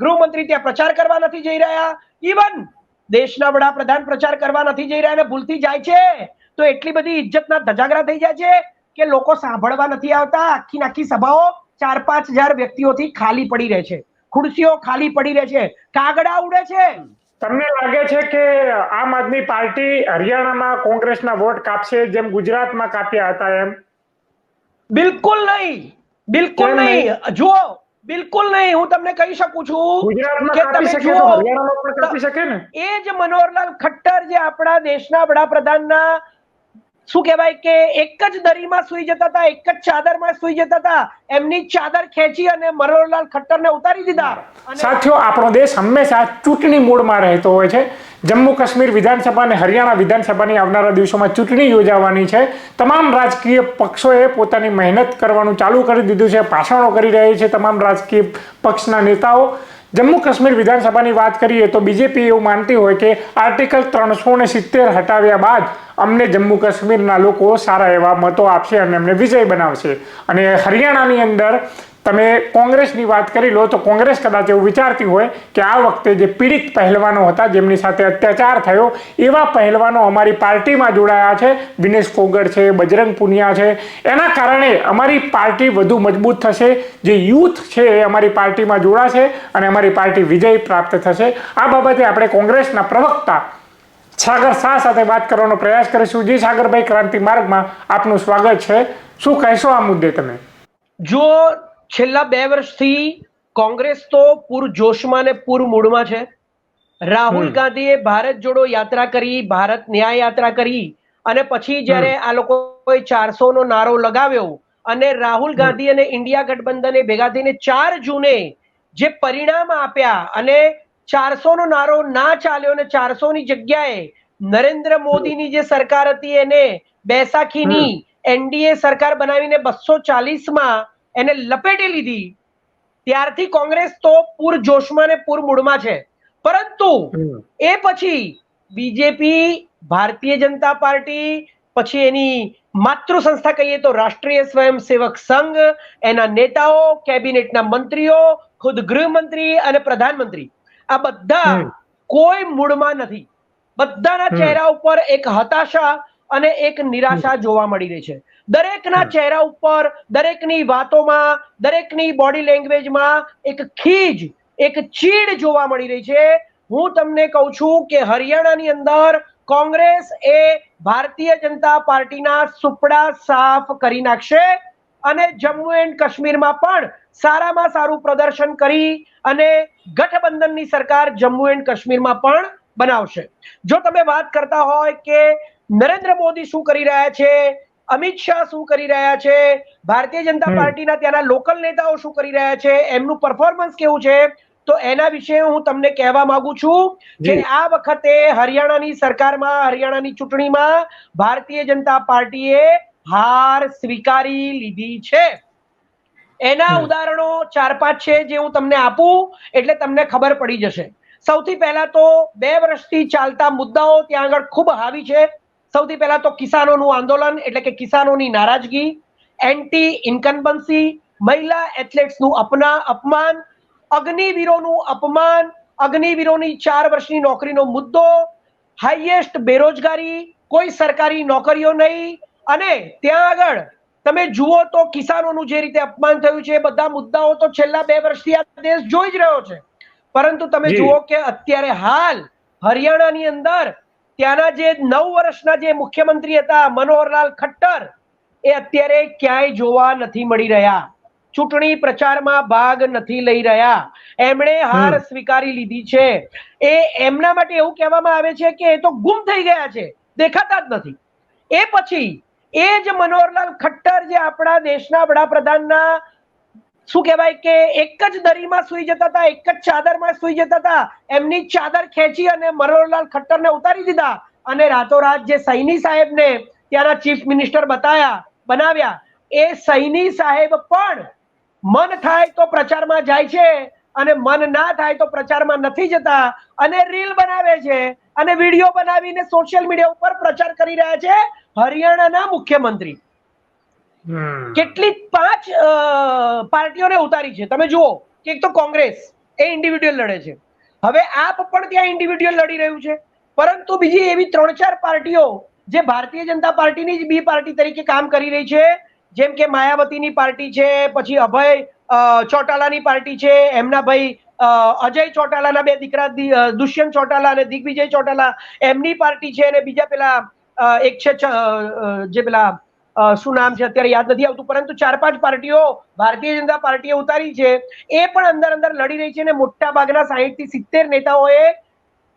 ગૃહમંત્રી ત્યાં પ્રચાર કરવા નથી જઈ રહ્યા, ઇવન દેશના વડાપ્રધાન પ્રચાર કરવા નથી જઈ રહ્યા અને ભૂલથી જાય છે તો એટલી બધી ઇજ્જતના ધજાગરા થઈ જાય છે કે લોકો સાંભળવા નથી આવતા. આખી આખી સભાઓ 4-5 હજાર વ્યક્તિઓથી ખાલી પડી રહે છે, ખુરશીઓ ખાલી પડી રહે છે, કાગડા ઉડે છે. તમને લાગે છે કે આમ આદમી પાર્ટી હરિયાણામાં કોંગ્રેસના વોટ કાપશે જેમ ગુજરાતમાં કાપ્યા હતા એમ? બિલકુલ નહીં, બિલકુલ નહીં. જો બિલકુલ નહીં. હું તમને કહી શકું છું કે તમે જુઓ, એ જ મનોહરલાલ ખટ્ટર જે આપણા દેશના વડાપ્રધાનના શું કહેવાય કે એક જ દરીમાં સુઈ જતા હતા, એક જ ચાદરમાં સુઈ જતા હતા, એમની ચાદર ખેંચી અને મનોહરલાલ ખટ્ટરને ઉતારી દીધા. સાથીઓ, આપણો દેશ હંમેશા ચૂંટણી મૂડમાં રહેતો હોય છે. જમ્મુ કાશ્મીર વિધાનસભા અને હરિયાણા વિધાનસભાની આવનારા દિવસોમાં ચૂંટણી યોજાવાની છે. તમામ રાજકીય પક્ષોએ પોતાની મહેનત કરવાનું ચાલુ કરી દીધું છે, ભાષણો કરી રહી છે તમામ રાજકીય પક્ષના નેતાઓ. જમ્મુ કાશ્મીર વિધાનસભાની વાત કરીએ તો બીજેપી એવું માનતી હોય કે આર્ટિકલ 370 હટાવ્યા બાદ અમને જમ્મુ કાશ્મીરના લોકો સારા એવા મતો આપશે અને અમને વિજય બનાવશે. અને હરિયાણાની અંદર તમે કોંગ્રેસની વાત કરી લો તો કોંગ્રેસ કદાચ એવું વિચારતી હોય કે આ વખતે જે પીડિત પહેલવાનો હતા, જેમની સાથે અત્યાચાર થયો, એવા પહેલવાનો અમારી પાર્ટીમાં જોડાયા છે, વિનેશ ફોગટ છે, બજરંગ પુનિયા છે, એના કારણે અમારી પાર્ટી વધુ મજબૂત થશે. જે યુથ છે એ અમારી પાર્ટીમાં જોડાશે અને અમારી પાર્ટી વિજય પ્રાપ્ત થશે. આ બાબતે આપણે કોંગ્રેસના પ્રવક્તા સાગર શાહ સાથે વાત કરવાનો પ્રયાસ કરીશું. જી સાગરભાઈ, ક્રાંતિ માર્ગમાં આપનું સ્વાગત છે. શું કહેશો આ મુદ્દે તમે? જો છેલ્લા 2 વર્ષથી કોંગ્રેસ તો પૂર જોશમાં ને પૂર મૂડમાં છે. રાહુલ ગાંધીએ ભારત જોડો યાત્રા કરી, ભારત ન્યાય યાત્રા કરી અને પછી જ્યારે આ લોકોએ 400 નો નારો લગાવ્યો અને રાહુલ ગાંધી અને ઇન્ડિયા ગઠબંધને ભેગા થઈને 4 જૂને જે પરિણામ આપ્યા અને 400 નો નારો ના ચાલ્યો અને 400 ની જગ્યાએ નરેન્દ્ર મોદીની જે સરકાર હતી એને બેસાખીની એનડીએ સરકાર બનાવીને 240માં એને લપેટી લીધી. ત્યારથી કોંગ્રેસ તો પૂર જોશમાં ને પૂર મૂડમાં છે. પરંતુ એ પછી બીજેપી, ભારતીય જનતા પાર્ટી, પછી એની માતૃ સંસ્થા કહીએ તો રાષ્ટ્રીય સ્વયંસેવક સંઘ, એના નેતાઓ, કેબિનેટના મંત્રીઓ, ખુદ ગૃહમંત્રી અને પ્રધાનમંત્રી, આ બધા કોઈ મૂડમાં નથી. બધાના ચહેરા ઉપર એક હતાશા અને એક નિરાશા જોવા મળી રહી છે. દરેકના ચહેરા ઉપર, દરેકની વાતોમાં, દરેકની બોડી લેંગ્વેજમાં એક ખીજ, એક ચીડ જોવા મળી રહી છે. હું તમને કહું છું કે હરિયાણાની અંદર કોંગ્રેસ એ ભારતીય જનતા પાર્ટીના સુપડા સાફ કરી નાખશે અને જમ્મુ એન્ડ કાશ્મીરમાં પણ સારામાં સારું પ્રદર્શન કરી અને ગઠબંધનની સરકાર જમ્મુ એન્ડ કાશ્મીરમાં પણ બનાવશે. જો તમે વાત કરતા હોય કે નરેન્દ્ર મોદી શું કરી રહ્યા છે, અમિત શાહ શું કરી રહ્યા છે, ભારતીય જનતા પાર્ટીના ત્યાંના લોકલ નેતાઓ શું કરી રહ્યા છે, એમનું પરફોર્મન્સ કેવું છે, તો એના વિશે હું તમને કહેવા માંગુ છું કે આ વખતે હરિયાણાની સરકારમાં, હરિયાણાની ચૂંટણીમાં ભારતીય જનતા પાર્ટીએ હાર સ્વીકારી લીધી છે. એના ઉદાહરણો 4-5 છે જે હું તમને આપું એટલે તમને ખબર પડી જશે. સૌથી પહેલા તો 2 વર્ષથી ચાલતા મુદ્દાઓ ત્યાં આગળ ખૂબ હાવી છે. સૌથી પહેલા તો કિસાનોનું આંદોલન એટલે કે કિસાનોની નારાજગી, એન્ટી ઇન્કમ્બન્સી, મહિલા એથ્લેટ્સનું અપમાન, અગ્નિવીરોનું અપમાન, અગ્નિવીરોની 4 વર્ષની નોકરીનો મુદ્દો, હાઈએસ્ટ બેરોજગારી, કોઈ સરકારી નોકરીઓ નહીં અને ત્યાં આગળ તમે જુઓ તો કિસાનોનું જે રીતે અપમાન થયું છે, બધા મુદ્દાઓ તો છેલ્લા 2 વર્ષથી આ દેશ જોઈ જ રહ્યો છે. પરંતુ તમે જુઓ કે અત્યારે હાલ હરિયાણાની અંદર ત્યાંના જે 9 વર્ષના જે મુખ્યમંત્રી હતા મનોહરલાલ ખટ્ટર, એ અત્યારે ક્યાંય જોવા નથી મળી રહ્યા. ચૂંટણી પ્રચારમાં ભાગ નથી લઈ રહ્યા. એમણે હાર સ્વીકારી લીધી છે. એ એમના માટે એવું કહેવામાં આવે છે કે એ તો ગુમ થઈ ગયા છે, દેખાતા જ નથી. એ પછી એ જ મનોહરલાલ ખટ્ટર જે આપણા દેશના વડાપ્રધાનના શું કહેવાય કે એક જ દરીમાં સુઈ જતા હતા, એક જ ચાદરમાં સુઈ જતા હતા, એમની ચાદર ખેંચી અને મનોહરલાલ ખટ્ટરને ઉતારી દીધા અને રાતોરાત જે સૈની સાહેબને ત્યાંના ચીફ મિનિસ્ટર બનાવ્યા, એ સૈની સાહેબ પણ મન થાય તો પ્રચારમાં જાય છે અને મન ના થાય તો પ્રચારમાં નથી જતા અને રીલ બનાવે છે અને વિડીયો બનાવીને સોશિયલ મીડિયા ઉપર પ્રચાર કરી રહ્યા છે હરિયાણાના મુખ્યમંત્રી. કેટલી 5 પાર્ટીઓને ઉતારી છે તમે જુઓ કે એક તો કોંગ્રેસ, એ ઇન્ડિવિડ્યુઅલ લડે છે. હવે આપ પણ ત્યાં ઇન્ડિવિડ્યુઅલ લડી રહ્યું છે, પરંતુ બીજી એવી 3-4 પાર્ટીઓ જે ભારતીય જનતા પાર્ટીની જ બી પાર્ટી તરીકે કામ કરી રહી છે, જેમ કે માયાવતીની પાર્ટી છે, પછી અભય ચોટાલાની પાર્ટી છે, એમના ભાઈ અજય ચોટાલાના 2 દીકરા દુષ્યંત ચોટાલા અને દિગ્વિજય ચોટાલા, એમની પાર્ટી છે, અને બીજા પેલા એક છે જે પેલા શું નામ છે અત્યારે યાદ નથી આવતું, પરંતુ 4-5 પાર્ટીઓ ભારતીય જનતા પાર્ટીએ ઉતારી છે. એ પણ અંદર અંદર લડી રહી છે, અને મોટા ભાગના 60 થી 70 નેતાઓએ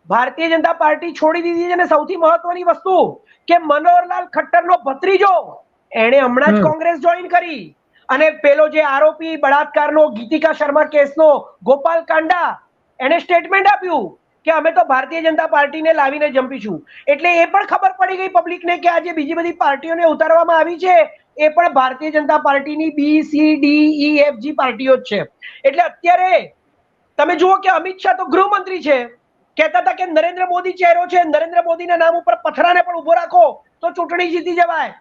ભારતીય જનતા પાર્ટી છોડી દીધી છે. અને સૌથી મહત્વની વસ્તુ કે મનોહરલાલ ખટ્ટરનો ભત્રીજો એણે હમણાં જ કોંગ્રેસ જોઈન કરી, અને પેલો જે આરોપી બળાત્કારનો ગીતિકા શર્મા કેસનો ગોપાલ કાંડા, એને સ્ટેટમેન્ટ આપ્યું કે અમે તો ભારતીય જનતા પાર્ટીને લાવીને જંપીશું. એટલે એ પણ ખબર પડી ગઈ પબ્લિકને કે આ જે બીજી બધી પાર્ટીઓને ઉતારવામાં આવી છે એ પણ ભારતીય જનતા પાર્ટીની BCDEFG પાર્ટીઓ જ છે. એટલે અત્યારે તમે જુઓ કે અમિત શાહ તો ગૃહમંત્રી છે, કહેતા હતા કે નરેન્દ્ર મોદી ચહેરો છે, નરેન્દ્ર મોદીના નામ ઉપર પથરાને પણ ઉભો રાખો તો ચૂંટણી જીતી જવાય.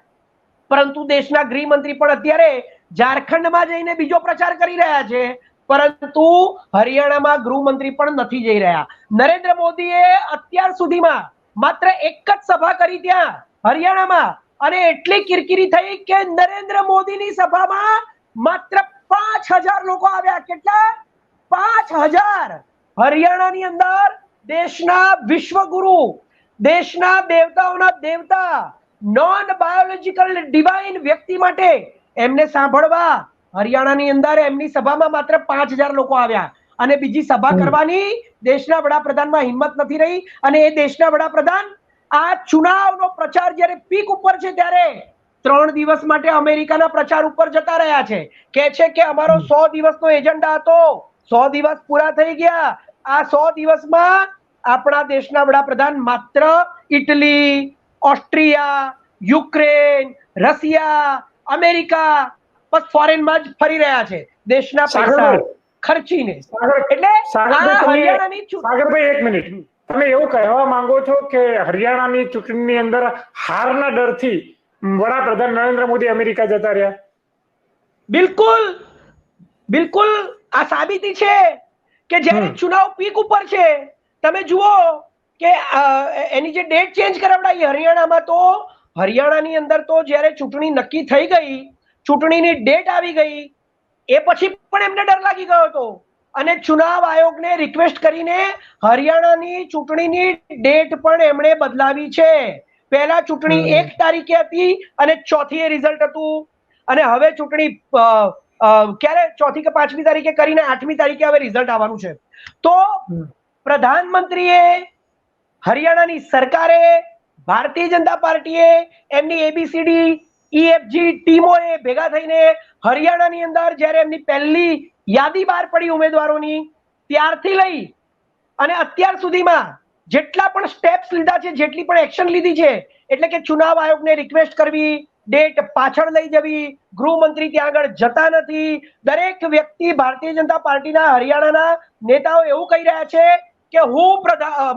પરંતુ દેશના ગૃહમંત્રી પણ અત્યારે ઝારખંડમાં જઈને બીજો પ્રચાર કરી રહ્યા છે, પરંતુ હરિયાણામાં ગૃહમંત્રી પણ નથી જઈ રહ્યા. નરેન્દ્ર મોદીએ અત્યાર સુધીમાં માત્ર એક જ સભા કરી ત્યાં હરિયાણામાં, અને એટલી કિરકિરી થઈ કે નરેન્દ્ર મોદીની સભામાં માત્ર 5000 લોકો આવ્યા. કેટલા? 5000. હરિયાણાની અંદર દેશના વિશ્વગુરુ, દેશના દેવતાઓના દેવતા, નોન બાયોલોજીકલ ડિવાઇન વ્યક્તિ માટે એમને સાંભળવા હરિયાણાની અંદર એમની સભામાં માત્ર 5000 લોકો આવ્યા. અને બીજી સભા કરવાની દેશના વડાપ્રધાનમાં હિંમત નથી રહી. અને એ દેશના વડાપ્રધાન આ ચુનાવનો પ્રચાર જ્યારે પીક ઉપર છે ત્યારે 3 દિવસ માટે અમેરિકાના પ્રચાર ઉપર જતા રહ્યા છે. કે છે કે અમારો 100 દિવસનો એજન્ડા હતો, 100 દિવસ પૂરા થઈ ગયા. આ 100 દિવસમાં આપણા દેશના વડાપ્રધાન માત્ર Italy, Austria, Ukraine, Russia, America બસ ફોરેનમાં જ ફરી રહ્યા છે દેશના પૈસા ખર્ચીને. એટલે સાગરભાઈ એક મિનિટ, તમે એવું કહેવા માંગો છો કે હરિયાણાની ચૂંટણીની અંદર હારના ડરથી વડાપ્રધાન નરેન્દ્ર મોદી અમેરિકા જતા રહ્યા? બિલકુલ બિલકુલ. આ સાબિતી છે કે જ્યારે ચુનાવ પીક ઉપર છે, તમે જુઓ કે એની જે ડેટ ચેન્જ કરાવડાવી હરિયાણામાં, તો હરિયાણાની અંદર તો જ્યારે ચૂંટણી નક્કી થઈ ગઈ, ચૂંટણીની ડેટ આવી ગઈ, એ પછી પણ એમને ડર લાગી ગયો હતો, અને ચુનાવ આયોગને રિક્વેસ્ટ કરીને હરિયાણાની ચૂંટણીની ડેટ પણ એમણે બદલાવી છે. પહેલા ચૂંટણી 1 તારીખે હતી અને 4th રિઝલ્ટ હતું, અને હવે ચૂંટણી ક્યારે 4th કે 5મી તારીખે કરીને 8મી તારીખે હવે રિઝલ્ટ આવવાનું છે. તો પ્રધાનમંત્રીએ, હરિયાણાની સરકારે, ભારતીય જનતા પાર્ટીએ, એમની ABCDEFG ટીમોએ ભેગા થઈને હરિયાણાની અંદર જ્યારે એમની પહેલી યાદી બહાર પડી ઉમેદવારોની, ત્યારથી લઈ અને અત્યાર સુધીમાં જેટલા પણ સ્ટેપ્સ લીધા છે, જેટલી પણ એક્શન લીધી છે, એટલે કે ચુનાવ આયોગને રિક્વેસ્ટ કરવી, ડેટ પાછળ લઈ જવી, ગૃહમંત્રી ત્યાં આગળ જતા નથી, દરેક વ્યક્તિ ભારતીય જનતા પાર્ટીના હરિયાણાના નેતાઓ એવું કહી રહ્યા છે કે હું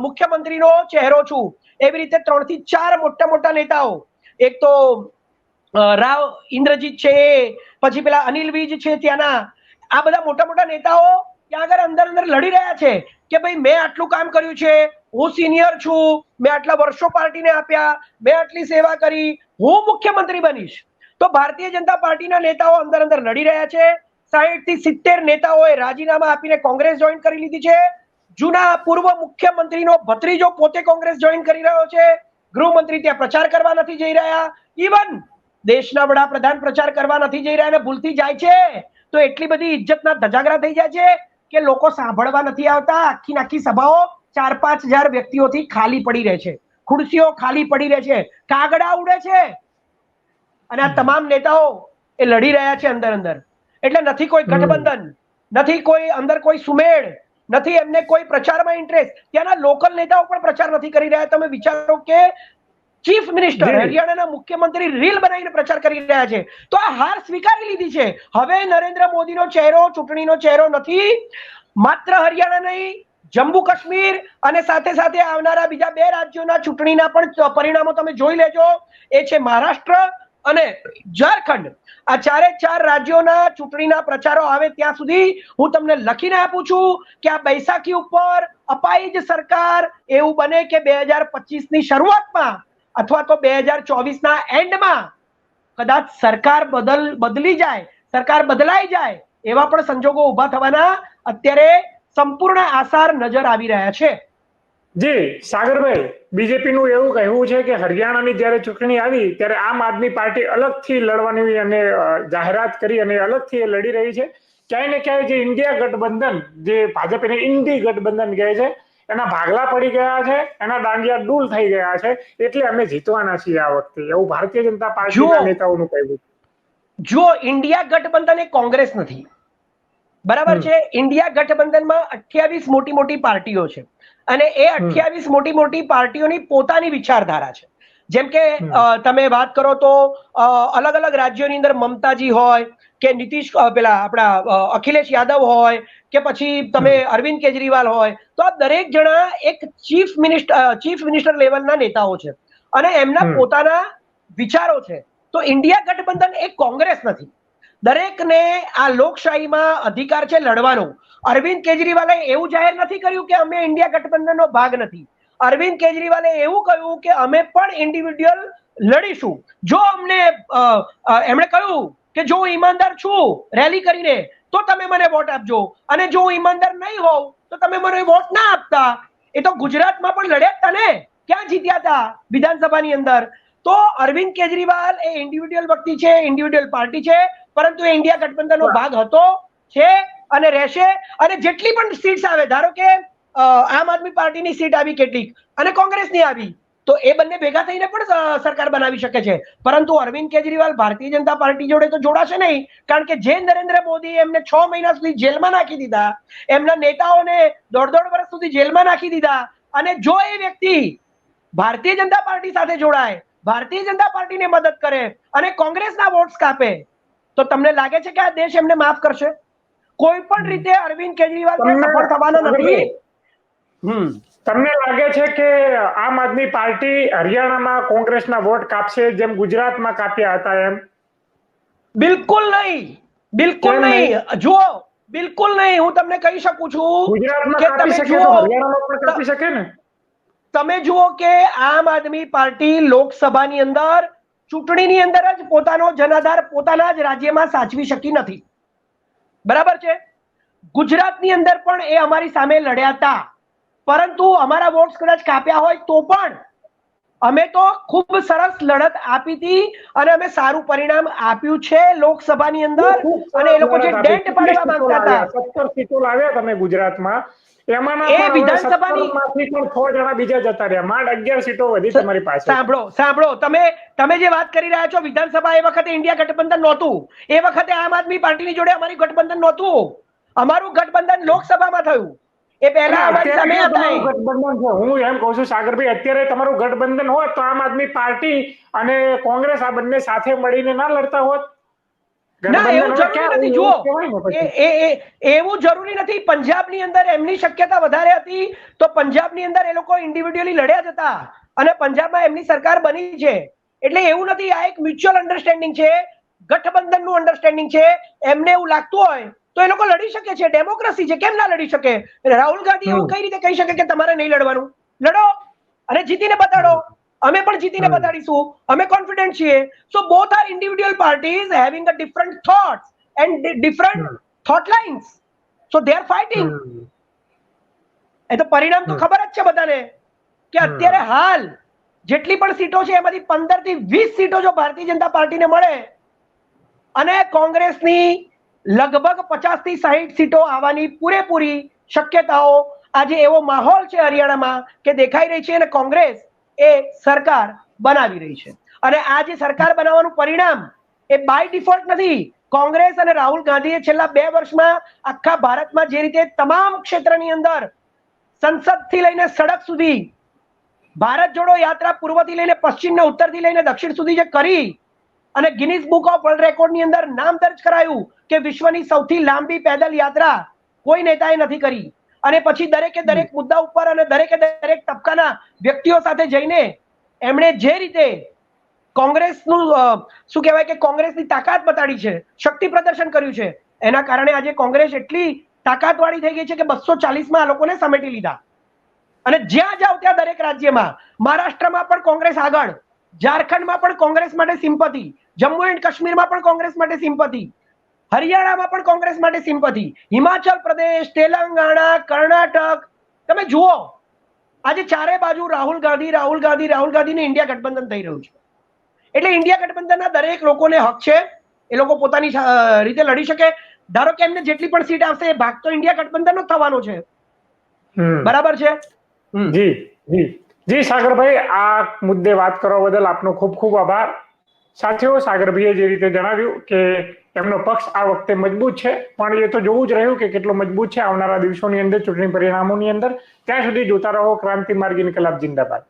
મુખ્યમંત્રીનો ચહેરો છું. એવી રીતે 3 થી 4 મોટા મોટા નેતાઓ, એક તો રાવ ઇન્દ્રજીત છે, પછી પેલા અનિલ વિજ છે ત્યાંના, આ બધા મોટા મોટા નેતાઓ ત્યાં આગળ અંદર અંદર લડી રહ્યા છે કે ભાઈ મેં આટલું કામ કર્યું છે, હું સિનિયર છું, મેં આટલા વર્ષો પાર્ટીને આપ્યા, મેં આટલી સેવા કરી, હું મુખ્યમંત્રી બનીશ. તો ભારતીય જનતા પાર્ટીના નેતાઓ અંદર અંદર લડી રહ્યા છે. 60 થી 70 નેતાઓએ રાજીનામા આપીને કોંગ્રેસ જોઈન કરી લીધી છે. જૂના પૂર્વ મુખ્યમંત્રીનો ભત્રીજો પોતે કોંગ્રેસ જોઈન કરી રહ્યો છે. ગૃહમંત્રી ત્યાં પ્રચાર કરવા નથી જઈ રહ્યા. ઇવન દેશના વડાપ્રધાન પ્રચાર કરવા નથી જઈ રહ્યા, અને ભૂલથી જાય છે તો એટલી બધી ઇજ્જતના ધજાગરા થઈ જાય છે કે લોકો સાંભળવા નથી આવતા. આખી સભાઓ 4-5 હજાર વ્યક્તિઓથી ખાલી પડી રહે છે, ખુરશીઓ ખાલી પડી રહે છે, કાગડા ઉડે છે, અને આ તમામ નેતાઓ એ લડી રહ્યા છે અંદર અંદર. એટલે નથી કોઈ ગઠબંધન, નથી કોઈ અંદર કોઈ સુમેળ, નથી એમને કોઈ પ્રચારમાં ઇન્ટરેસ્ટ. ત્યાંના લોકલ નેતાઓ પણ પ્રચાર નથી કરી રહ્યા. તમે વિચારો કે ચીફ મિનિસ્ટર, હરિયાણાના મુખ્યમંત્રી રીલ બનાવીને પ્રચાર કરી રહ્યા છે. તો આ હાર સ્વીકારી લીધી છે. હવે નરેન્દ્ર મોદીનો ચહેરો, ચૂંટણીનો ચહેરો નથી. માત્ર હરિયાણા નહીં, જમ્મુ કાશ્મીર અને સાથે સાથે આવનારા બીજા 2 રાજ્યોના ચૂંટણીના પણ પરિણામો તમે જોઈ લેજો. એ છે મહારાષ્ટ્ર અને ઝારખંડ, આ ચારે ચાર રાજ્યોના ચૂંટણીના પ્રચારો આવે ત્યાં સુધી હું તમને લખીને આપું છું કે આ બૈસાખી ઉપર અપાઈ સરકાર એવું બને કે 2025 ની શરૂઆતમાં અથવા તો 2024 ના એન્ડમાં કદાચ સરકાર બદલી જાય, સરકાર બદલાઈ જાય એવા પણ સંજોગો ઉભા થવાના અત્યારે સંપૂર્ણ આસાર નજર આવી રહ્યા છે. જી સાગરભાઈ, બીજેપી નું એવું કહેવું છે કે હરિયાણાની જ્યારે ચૂંટણી આવી ત્યારે આમ આદમી પાર્ટી અલગથી લડવાની અને જાહેરાત કરી અને અલગથી એ લડી રહી છે. ક્યાંય ને ક્યાંય જે ઇન્ડિયા ગઠબંધન, જે ભાજપ એને ઇન્ડી ગઠબંધન કહે છે, એના ભાગલા પડી ગયા છે, એના ડાંડિયા ડૂલ થઈ ગયા છે, એટલે અમે જીતવાના છીએ આ વખતે, એવું ભારતીય જનતા પાર્ટીના નેતાઓનું કહેવું. જો ઇન્ડિયા ગઠબંધન એ કોંગ્રેસ નથી, બરાબર છે. ઇન્ડિયા ગઠબંધનમાં 28 મોટી મોટી પાર્ટીઓ છે અને એ 28 મોટી મોટી પાર્ટીઓની પોતાની વિચારધારા છે. જેમ કે તમે વાત કરો તો અલગ અલગ રાજ્યોની અંદર મમતાજી હોય કે નીતિશ, પેલા આપણા અખિલેશ યાદવ હોય કે પછી તમે અરવિંદ કેજરીવાલ હોય, તો આ દરેક જણા એક ચીફ મિનિસ્ટર લેવલના નેતાઓ છે અને એમના પોતાના વિચારો છે. તો ઇન્ડિયા ગઠબંધન એ કોંગ્રેસ નથી. દરેકને આ લોકશાહીમાં અધિકાર છે લડવાનો. અરવિંદ કેજરીવાલે એવું જાહેર નથી કર્યું કે અમે ઇન્ડિયા ગઠબંધનનો ભાગ નથી. અરવિંદ કેજરીવાલે એવું કહ્યું કે અમે પણ ઇન્ડિવિડ્યુઅલ લડીશું. જો અમને એમણે કહ્યું કે જો હું ઈમાનદાર છું રેલી કરીને તો તમે મને વોટ આપજો, અને જો હું ઈમાનદાર નહીં હોઉં તો તમે મને વોટ ના આપતા. એ તો ગુજરાતમાં પણ લડ્યા હતા ને, ક્યાં જીત્યા હતા વિધાનસભાની અંદર. તો અરવિંદ કેજરીવાલ એ ઇન્ડિવિડ્યુઅલ વ્યક્તિ છે, ઇન્ડિવિડ્યુઅલ પાર્ટી છે, પરંતુ એ ઇન્ડિયા ગઠબંધનનો ભાગ હતો, છે અને રહેશે. અને જેટલી પણ સીટ્સ આવે, ધારો કે આમ આદમી પાર્ટીની સીટ આવી કેટલીક અને કોંગ્રેસની આવી, તો એ બંને ભેગા થઈને પણ સરકાર બનાવી શકે છે. પરંતુ અરવિંદ કેજરીવાલ ભારતીય જનતા પાર્ટી જોડે તો જોડાશે નહીં, કારણ કે જે નરેન્દ્ર મોદી એમને 6 મહિના સુધી જેલમાં નાખી દીધા, એમના નેતાઓને 1.5 વર્ષ સુધી જેલમાં નાખી દીધા, અને જો એ વ્યક્તિ ભારતીય જનતા પાર્ટી સાથે જોડાય, ભારતીય જનતા પાર્ટીને મદદ કરે અને કોંગ્રેસના વોટ્સ કાપે, તો તમને લાગે છે કે આ દેશ એમને માફ કરશે? કોઈ પણ રીતે અરવિંદ કેજરીવાલ સફળ થવાના નથી. તમને લાગે છે કે આમ આદમી પાર્ટી હરિયાણામાં કોંગ્રેસના વોટ કાપશે જેમ ગુજરાતમાં કાપ્યા હતા એમ? બિલકુલ નહીં, બિલકુલ નહીં. જુઓ, બિલકુલ નહીં. હું તમને કહી શકું છું કે તમે જુઓ, તમે જુઓ કે આમ આદમી પાર્ટી લોકસભાની અંદર ચૂંટણીની અંદર જ પોતાનો જનાધાર પોતાના જ રાજ્યમાં સાચવી શકી નથી, બરાબર છે. ગુજરાતની અંદર પણ એ અમારી સામે લડ્યા હતા, પરંતુ અમારા વોટ્સ કદાચ કાપ્યા હોય તો પણ અમે તો ખૂબ સરસ લડત આપી હતી અને અમે સારું પરિણામ આપ્યું છે લોકસભાની અંદર. અને એ લોકો જે ડેન્ટ પાડવા માંગતા હતા, 17 સીટો લાવ્યા તમે ગુજરાતમાં, એમાંના એ વિધાનસભાની પણ 6 જણા બીજા જતા રહ્યા, માંડ 11 સીટો વધી તમારી પાસે. સાંભળો, તમે જે વાત કરી રહ્યા છો, વિધાનસભા એ વખતે ઇન્ડિયા ગઠબંધન નહોતું, એ વખતે આમ આદમી પાર્ટીની જોડે અમારી ગઠબંધન નહોતું. અમારું ગઠબંધન લોકસભામાં થયું. એ પહેલા અમારી સામે હતા. ગઠબંધન છે, હું એમ કહું છું સાગરભાઈ, અત્યારે તમારું ગઠબંધન હોત તો આમ આદમી પાર્ટી અને કોંગ્રેસ આ બંને સાથે મળીને ના લડતા હોત? ના, એવું જરૂરી નથી. જુઓ, એવું જરૂરી નથી. પંજાબની અંદર એમની શક્યતા વધારે હતી, તો પંજાબની અંદર એ લોકો ઇન્ડિવિડ્યુઅલી લડ્યા જ હતા અને પંજાબમાં એમની સરકાર બની છે. એટલે એવું નથી, આ એક મ્યુચ્યુઅલ અન્ડરસ્ટેન્ડિંગ છે, ગઠબંધનનું અન્ડરસ્ટેન્ડિંગ છે. એમને એવું લાગતું હોય તો એ લોકો લડી શકે છે, ડેમોક્રેસી છે, કેમ ના લડી શકે? રાહુલ ગાંધી એવું કઈ રીતે કહી શકે કે તમારે નહીં લડવાનું? લડો અને જીતીને બતાડો. અમે પણ જીતીને બતાડીશું, અમે કોન્ફિડન્ટ છીએ. So both are individual parties having a different thoughts and different thought lines, so they are fighting. એ તો પરિણામ તો ખબર જ છે બધાને કે અત્યારે હાલ જેટલી પણ સીટો છે એમાંથી 15 થી 20 સીટો જો ભારતીય જનતા પાર્ટીને મળે અને કોંગ્રેસની લગભગ 50 થી 60 સીટો આવવાની પૂરેપૂરી શક્યતાઓ, આજે એવો માહોલ છે હરિયાણામાં કે દેખાઈ રહી છે અને કોંગ્રેસ એ સરકાર બનાવી રહી છે. અને આ જે સરકાર બનાવવાનું પરિણામ એ બાય ડિફોલ્ટ નથી. કોંગ્રેસ અને રાહુલ ગાંધીએ છેલ્લા 2 વર્ષમાં આખા ભારતમાં જે રીતે તમામ ક્ષેત્રની અંદર સંસદથી લઈને સડક સુધી, ભારત જોડો યાત્રા પૂર્વથી લઈને પશ્ચિમ ને ઉત્તરથી લઈને દક્ષિણ સુધી જે કરી અને ગિનિસ બુક ઓફ વર્લ્ડ રેકોર્ડની અંદર નામ દર્જ કરાયું કે વિશ્વની સૌથી લાંબી પેદલ યાત્રા કોઈ નેતાએ નથી કરી. અને પછી દરેકે દરેક મુદ્દા ઉપર અને દરેકે દરેક તબક્કાના વ્યક્તિઓ સાથે જઈને એમણે જે રીતે કોંગ્રેસનું શું કહેવાય કે કોંગ્રેસની તાકાત બતાડી છે, શક્તિ પ્રદર્શન કર્યું છે. એના કારણે આજે કોંગ્રેસ એટલી તાકાતવાળી થઈ ગઈ છે કે 240માં આ લોકોને સમેટી લીધા. અને જ્યાં જાવ ત્યાં દરેક રાજ્યમાં, મહારાષ્ટ્રમાં પણ કોંગ્રેસ આગળ, ઝારખંડમાં પણ કોંગ્રેસ માટે સિમ્પથી, જમ્મુ એન્ડ કાશ્મીરમાં પણ કોંગ્રેસ માટે સિમ્પથી, હરિયાણામાં પણ કોંગ્રેસ માટે સિમ્પથી, હિમાચલ પ્રદેશ, તેલંગાણા, કર્ણાટક, તમે જુઓ આજે ચારે બાજુ રાહુલ ગાંધીને ઇન્ડિયા ગઠબંધન થઈ રહ્યું છે. એટલે ઇન્ડિયા ગઠબંધનના દરેક લોકોને હક છે, એ લોકો પોતાની રીતે લડી શકે. ધારો કે એમને જેટલી પણ સીટ આવશે એ ભાગ તો ઇન્ડિયા ગઠબંધનનો જ થવાનો છે. બરાબર છે. જી જી જી સાગરભાઈ, આ મુદ્દે વાત કરવા બદલ આપનો ખૂબ ખૂબ આભાર. સાથીઓ, સાગરભાઈએ જે રીતે જણાવ્યું કે એમનો પક્ષ આ વખતે મજબૂત છે, પણ એ તો જોવું જ રહ્યું કે કેટલો મજબૂત છે આવનારા દિવસોની અંદર, ચૂંટણી પરિણામોની અંદર. ત્યાં સુધી જોતા રહો ક્રાંતિ માર્ગ ઇન્કલાબ જિંદાબાદ.